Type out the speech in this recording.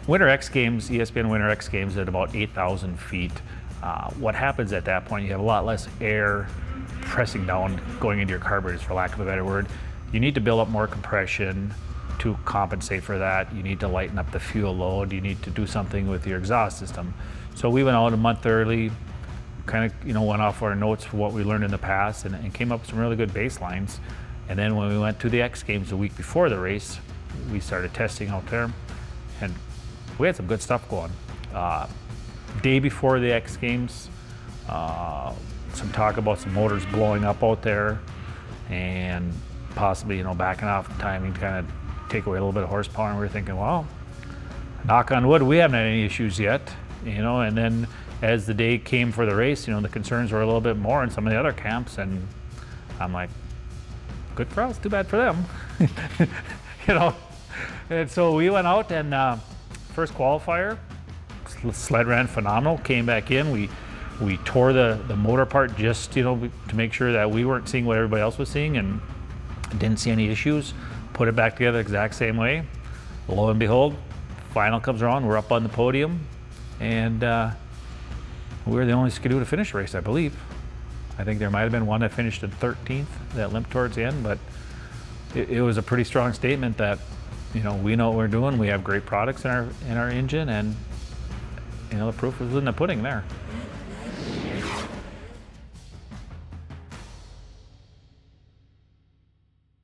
Winter X Games, ESPN Winter X Games at about 8,000 feet. What happens at that point, you have a lot less air pressing down, going into your carburetors, for lack of a better word. You need to build up more compression to compensate for that. You need to lighten up the fuel load. You need to do something with your exhaust system. So we went out a month early, kind of went off our notes for what we learned in the past, and came up with some really good baselines. And then when we went to the X Games the week before the race, we started testing out there, and we had some good stuff going. Day before the X Games, some talk about some motors blowing up out there, and possibly backing off timing to kind of take away a little bit of horsepower. And we were thinking, well, knock on wood, we haven't had any issues yet, And then as the day came for the race, the concerns were a little bit more in some of the other camps, and I'm like, good for us, too bad for them, And so we went out, and first qualifier, sled ran phenomenal. Came back in, we tore the motor apart just to make sure that we weren't seeing what everybody else was seeing, and didn't see any issues. Put it back together the exact same way. Lo and behold, final comes around, we're up on the podium, and we were the only Skidoo to finish the race, I believe. I think there might have been one that finished in 13th that limped towards the end, but it was a pretty strong statement that we know what we're doing. We have great products in our engine, and the proof was in the pudding there.